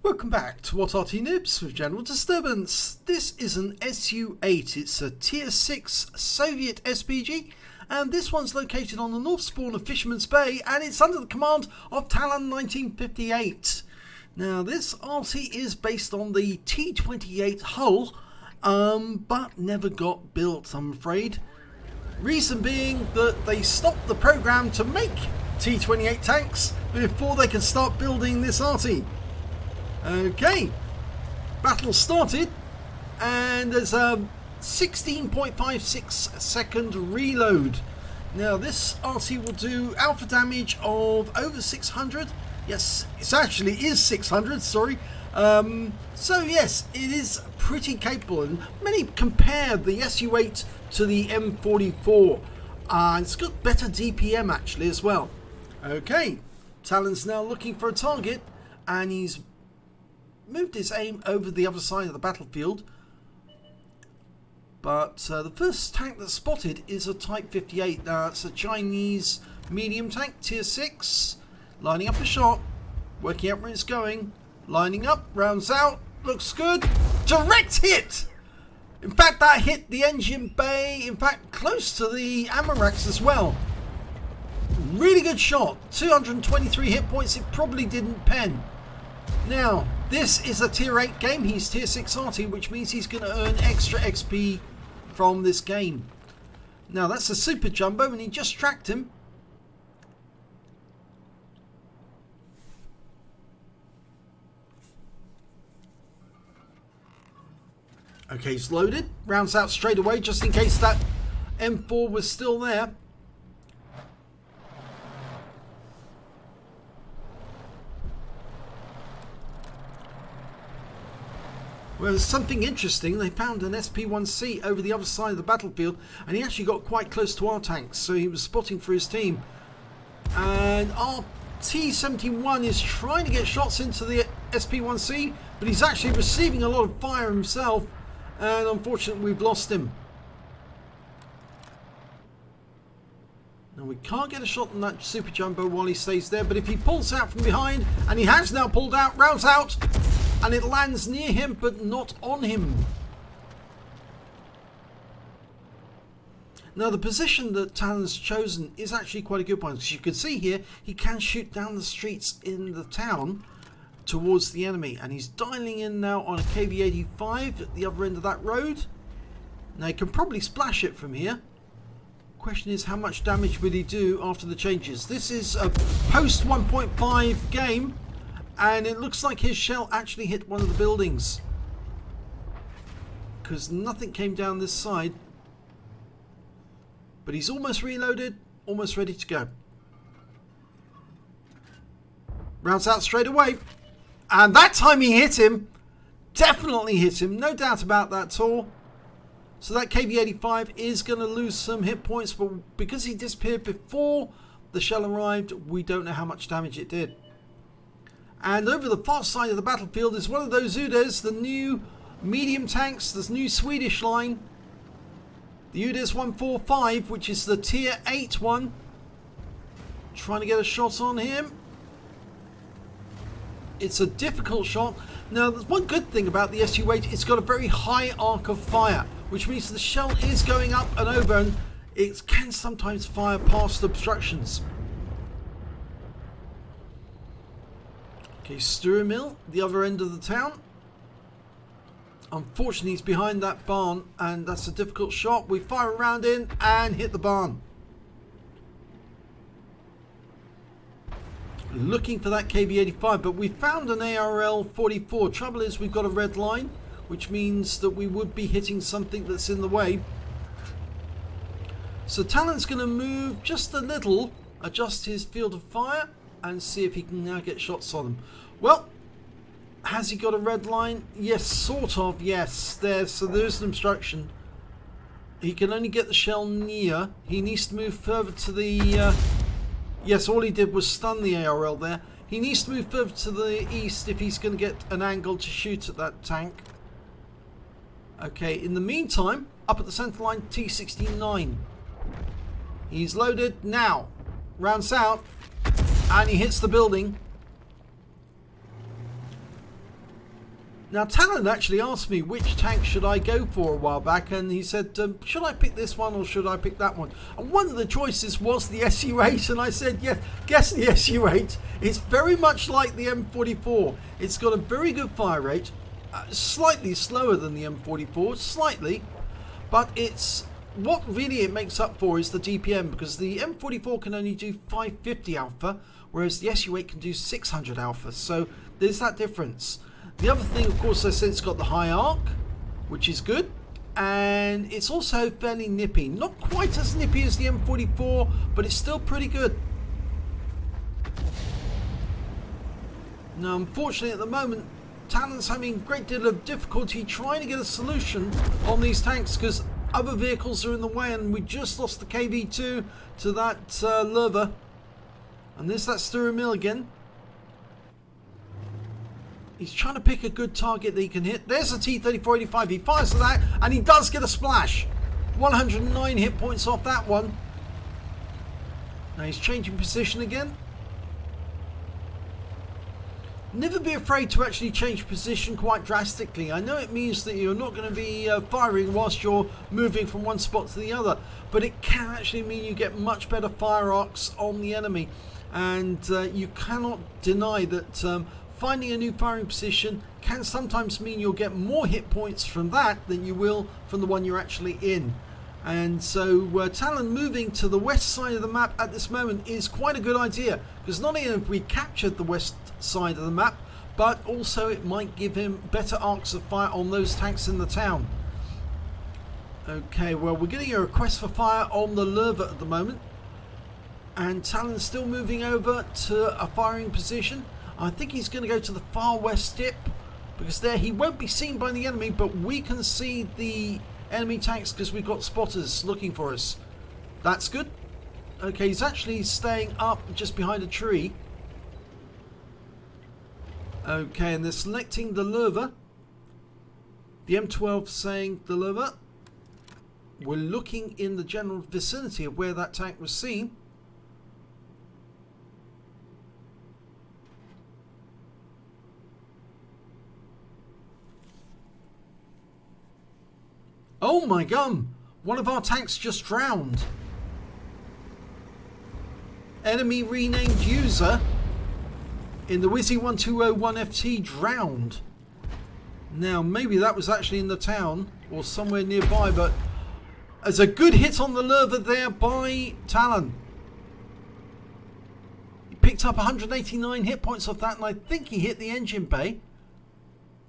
Welcome back to What Arty Noobs with General Disturbance. This is an SU-8. It's a Tier 6 Soviet SPG, and this one's located on the north spawn of Fisherman's Bay, and it's under the command of Talon 1958. Now, this Arty is based on the T-28 hull, but never got built, I'm afraid. Reason being that they stopped the program to make T-28 tanks before they could start building this Arty. Okay, battle started, and there's a 16.56 second reload. Now this Arty will do alpha damage of over 600. Yes, it actually is 600, sorry. So yes, it is pretty capable, and many compare the SU-8 to the M44. It's got better DPM actually as well. Okay, Talon's now looking for a target, and he's moved his aim over the other side of the battlefield, but the first tank that's spotted is a Type 58. Now it's a Chinese medium tank, Tier 6, lining up a shot, working out where it's going, lining up, rounds out, looks good, direct hit! In fact, that hit the engine bay, in fact close to the ammo racks as well. Really good shot, 223 hit points. It probably didn't pen. Now, this is a Tier 8 game. He's Tier 6 Arty, which means he's going to earn extra XP from this game. Now, that's a Super Jumbo, and he just tracked him. Okay, he's loaded. Rounds out straight away, just in case that M4 was still there. Well, there's something interesting. They found an SP-1C over the other side of the battlefield, and he actually got quite close to our tanks, so he was spotting for his team. And our T-71 is trying to get shots into the SP-1C, but he's actually receiving a lot of fire himself, and unfortunately we've lost him. Now, we can't get a shot on that Super Jumbo while he stays there, but if he pulls out from behind, and he has now pulled out, rounds out, and it lands near him but not on him. Now, the position that Talon's chosen is actually quite a good one, because you can see here he can shoot down the streets in the town towards the enemy, and he's dialing in now on a KV-85 at the other end of that road. Now, he can probably splash it from here. Question is, how much damage will he do after the changes? This is a post 1.5 game, and it looks like his shell actually hit one of the buildings, because nothing came down this side. But he's almost reloaded, almost ready to go. Rounds out straight away, and that time he hit him. Definitely hit him, no doubt about that at all. So that KV-85 is going to lose some hit points, but because he disappeared before the shell arrived, we don't know how much damage it did. And over the far side of the battlefield is one of those UDES, the new medium tanks, this new Swedish line. The UDES 145, which is the Tier 8 one. Trying to get a shot on him. It's a difficult shot. Now, there's one good thing about the SU-8, it's got a very high arc of fire, which means the shell is going up and over, and it can sometimes fire past obstructions. Okay, Stura Mill, the other end of the town. Unfortunately, he's behind that barn, and that's a difficult shot. We fire a round in and hit the barn. Looking for that KV-85, but we found an ARL-44. Trouble is, we've got a red line, which means that we would be hitting something that's in the way. So Talon's going to move just a little, adjust his field of fire, and see if he can now get shots on them. Well, has he got a red line? Yes, sort of, yes. So there's an obstruction. He can only get the shell near. He needs to move further to the... yes, all he did was stun the ARL there. He needs to move further to the east if he's going to get an angle to shoot at that tank. Okay, in the meantime, up at the centre line, T-69. He's loaded now. Rounds out. And he hits the building. Now, Talon actually asked me which tank should I go for a while back, and he said, should I pick this one or should I pick that one? And one of the choices was the SU-8, and I said, yes, guess the SU-8. It's very much like the M44. It's got a very good fire rate, slightly slower than the M44, slightly, but it's what really it makes up for is the DPM, because the M44 can only do 550 alpha, whereas the SU-8 can do 600 alpha, so there's that difference. The other thing, of course, I said it's got the high arc, which is good, and it's also fairly nippy. Not quite as nippy as the M44, but it's still pretty good. Now, unfortunately, at the moment, Talon's having a great deal of difficulty trying to get a solution on these tanks because other vehicles are in the way, and we just lost the KV-2 to that Lurva. And there's that steering mill again. He's trying to pick a good target that he can hit. There's a T-3485. He fires to that, and he does get a splash. 109 hit points off that one. Now he's changing position again. Never be afraid to actually change position quite drastically. I know it means that you're not going to be firing whilst you're moving from one spot to the other, but it can actually mean you get much better fire arcs on the enemy. And you cannot deny that finding a new firing position can sometimes mean you'll get more hit points from that than you will from the one you're actually in. And so Talon moving to the west side of the map at this moment is quite a good idea, because not only have we captured the west side of the map, but also it might give him better arcs of fire on those tanks in the town. Okay, well, we're getting a request for fire on the Lurva at the moment, and Talon's still moving over to a firing position. I think he's going to go to the far west tip, because there he won't be seen by the enemy, but we can see the enemy tanks because we've got spotters looking for us. That's good. Okay, he's actually staying up just behind a tree. Okay, and they're selecting the Lurva. The M12 saying the Lurva. We're looking in the general vicinity of where that tank was seen. Oh my gum! One of our tanks just drowned. Enemy renamed user in the Wizzy 1201 FT drowned. Now maybe that was actually in the town or somewhere nearby, but there's a good hit on the Lurva there by Talon. He picked up 189 hit points off that, and I think he hit the engine bay.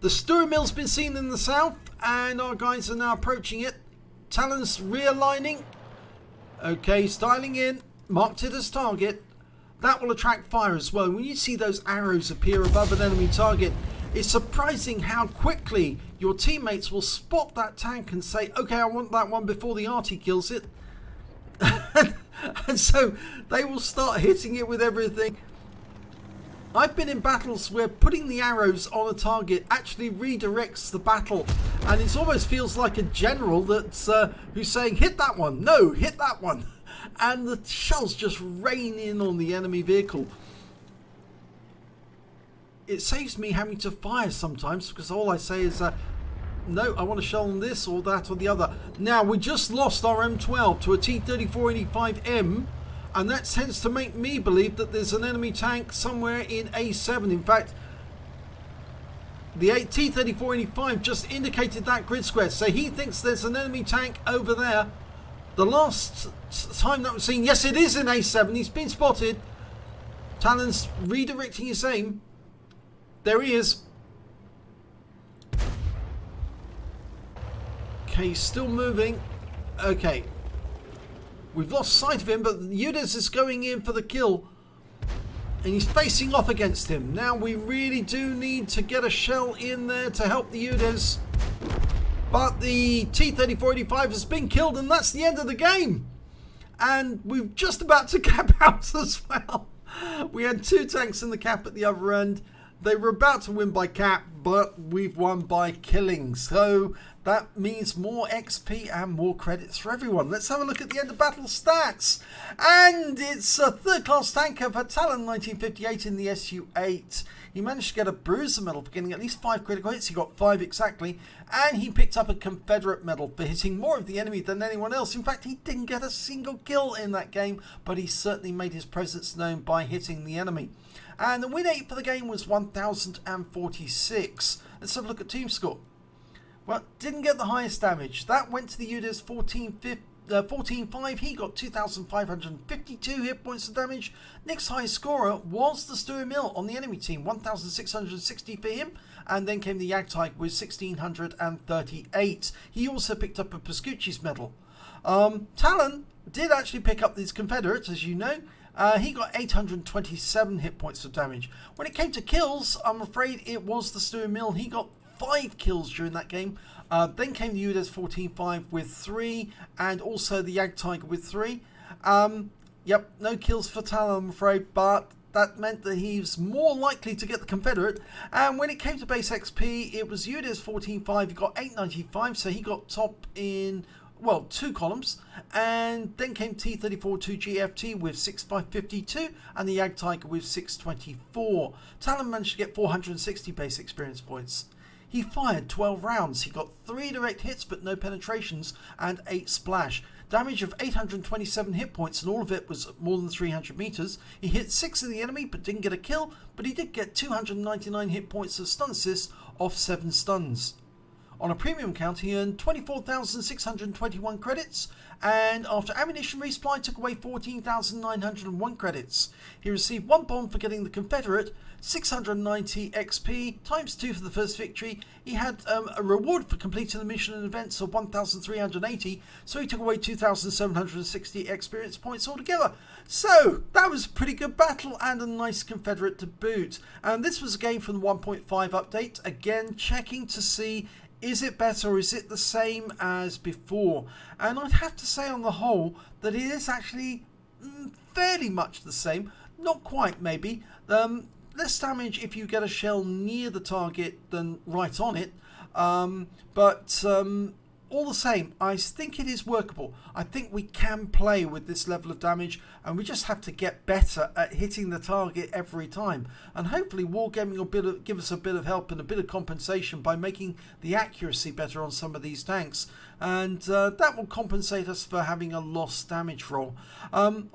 The steering mill's been seen in the south, and our guys are now approaching it. Talon's realigning. Okay, styling in. Marked it as target. That will attract fire as well. When you see those arrows appear above an enemy target, it's surprising how quickly your teammates will spot that tank and say, okay, I want that one before the Arty kills it. And so they will start hitting it with everything. I've been in battles where putting the arrows on a target actually redirects the battle, and it almost feels like a general that's who's saying, hit that one, no, hit that one, and the shells just rain in on the enemy vehicle. It saves me having to fire sometimes, because all I say is no, I want to shell on this or that or the other. Now we just lost our M12 to a T-3485M, and that tends to make me believe that there's an enemy tank somewhere in A7. In fact, the T-3485 just indicated that grid square, so he thinks there's an enemy tank over there. The last time that was seen, yes, it is in A7. He's been spotted. Talon's redirecting his aim. There he is. Okay, he's still moving. Okay. We've lost sight of him, but Udes is going in for the kill. And he's facing off against him. Now we really do need to get a shell in there to help the Udes. But the T-3485 has been killed, and that's the end of the game. And we're just about to cap out as well. We had two tanks in the cap at the other end. They were about to win by cap, but we've won by killing. So that means more XP and more credits for everyone. Let's have a look at the end of battle stats. And it's a third class tanker for Talon 1958 in the SU-8. He managed to get a Bruiser medal for getting at least 5 critical hits. He got 5 exactly, and he picked up a Confederate medal for hitting more of the enemy than anyone else. In fact, he didn't get a single kill in that game, but he certainly made his presence known by hitting the enemy. And the win rate for the game was 1046. Let's have a look at team score. Well, didn't get the highest damage. That went to the UDES 14.5. He got 2,552 hit points of damage. Next highest scorer was the Stewie Mill on the enemy team, 1,660 for him. And then came the Jagdtiger with 1,638. He also picked up a Pascucci's medal. Talon did actually pick up these Confederates, as you know. He got 827 hit points of damage. When it came to kills, I'm afraid it was the Stewie Mill. He got 5 kills during that game. Then came the UDES 14.5 with 3, and also the Jagdtiger with 3. Yep, no kills for Talon, I'm afraid, but that meant that he was more likely to get the Confederate. And when it came to base XP, it was UDES 14.5. He got 895, so he got top in, well, 2 columns. And then came T34-2 GFT with 6552 and the Jagdtiger with 624. Talon managed to get 460 base experience points. He fired 12 rounds. He got 3 direct hits but no penetrations and 8 splash. Damage of 827 hit points, and all of it was more than 300 meters. He hit 6 of the enemy but didn't get a kill, but he did get 299 hit points of stun assist off 7 stuns. On a premium count, he earned 24,621 credits, and after ammunition resupply took away 14,901 credits. He received 1 bond for getting the Confederate, 690 XP, times 2 for the first victory. He had a reward for completing the mission and events of 1,380, so he took away 2,760 experience points altogether. So that was a pretty good battle and a nice Confederate to boot. And this was a game from the 1.5 update, again checking to see, is it better or is it the same as before? And I'd have to say on the whole that it is actually fairly much the same. Not quite, maybe. Less damage if you get a shell near the target than right on it. But all the same, I think it is workable. I think we can play with this level of damage, and we just have to get better at hitting the target every time. And hopefully Wargaming will give us a bit of help and a bit of compensation by making the accuracy better on some of these tanks. And that will compensate us for having a lost damage roll. On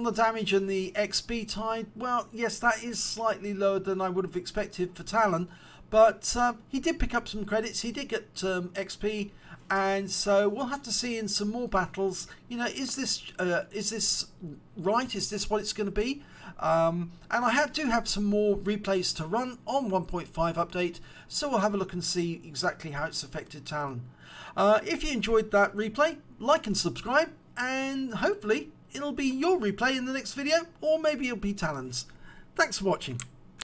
the damage and the XP tide, well, yes, that is slightly lower than I would have expected for Talon. But he did pick up some credits, he did get XP, and so we'll have to see in some more battles, you know, is this right? Is this what it's going to be? And I do have some more replays to run on 1.5 update, so we'll have a look and see exactly how it's affected Talon. If you enjoyed that replay, like and subscribe, and hopefully it'll be your replay in the next video, or maybe it'll be Talon's. Thanks for watching.